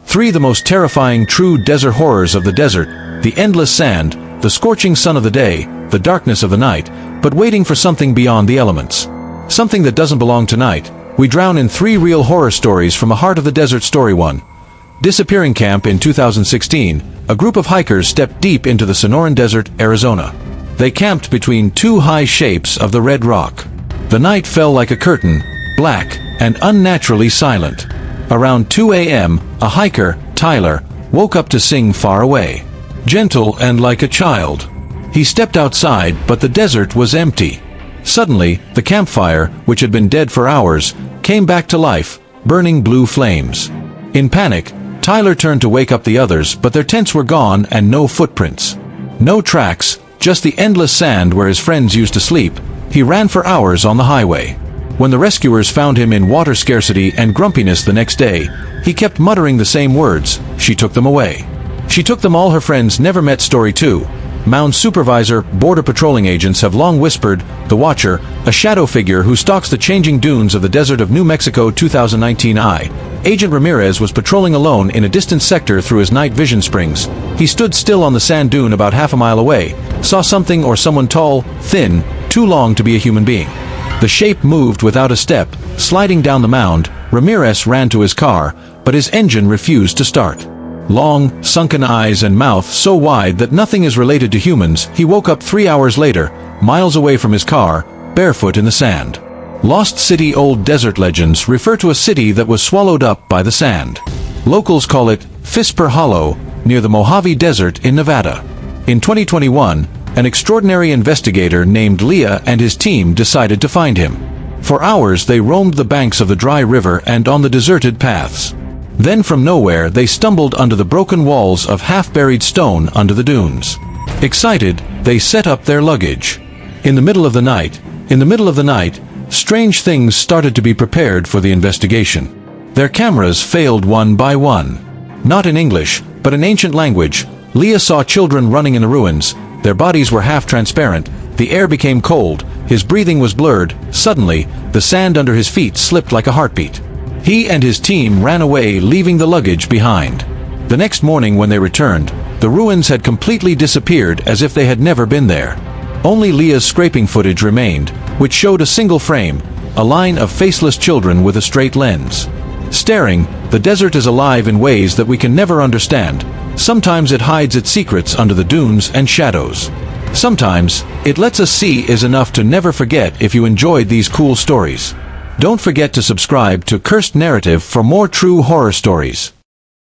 3. The most terrifying true desert horrors of the desert: the endless sand, the scorching sun of the day, the darkness of the night, but waiting for something beyond the elements. Something that doesn't belong tonight. We drown in 3 real horror stories from the heart of the desert. Story 1. Disappearing camp. In 2016, a group of hikers stepped deep into the Sonoran Desert, Arizona. They camped between 2 high shapes of the red rock. The night fell like a curtain, black and unnaturally silent. Around 2 a.m., a hiker, Tyler, woke up to sing far away, gentle and like a child. He stepped outside, but the desert was empty. Suddenly, the campfire, which had been dead for hours, came back to life, burning blue flames. In panic, Tyler turned to wake up the others, but their tents were gone and no footprints. No tracks, just the endless sand where his friends used to sleep. He ran for hours on the highway. When the rescuers found him in water scarcity and grumpiness the next day, he kept muttering the same words: "She took them away. She took them all." Her friends never met. Story 2. Mound supervisor. Border patrolling agents have long whispered, "The Watcher," a shadow figure who stalks the changing dunes of the desert of New Mexico. 2019 Agent Ramirez was patrolling alone in a distant sector through his night vision springs. He stood still on the sand dune about half a mile away, saw something or someone tall, thin, too long to be a human being. The shape moved without a step, sliding down the mound. Ramirez ran to his car, but his engine refused to start. Long, sunken eyes and mouth so wide that nothing is related to humans. He woke up 3 hours later, miles away from his car, barefoot in the sand. Lost city. Old desert legends refer to a city that was swallowed up by the sand. Locals call it Fisper Hollow, near the Mojave Desert in Nevada. In 2021, an extraordinary investigator named Leah and his team decided to find him. For hours they roamed the banks of the dry river and on the deserted paths. Then from nowhere they stumbled under the broken walls of half-buried stone under the dunes. Excited, they set up their luggage. In the middle of the night, strange things started to be prepared for the investigation. Their cameras failed one by one. Not in English, but in ancient language. Leah saw children running in the ruins. Their bodies were half-transparent. The air became cold. His breathing was blurred. Suddenly, the sand under his feet slipped like a heartbeat. He and his team ran away, leaving the luggage behind. The next morning when they returned, the ruins had completely disappeared, as if they had never been there. Only Leah's scraping footage remained, which showed a single frame, a line of faceless children with a straight lens. Staring, the desert is alive in ways that we can never understand. Sometimes it hides its secrets under the dunes and shadows. Sometimes, it lets us see is enough to never forget. If you enjoyed these cool stories, don't forget to subscribe to Cursed Narrative for more true horror stories.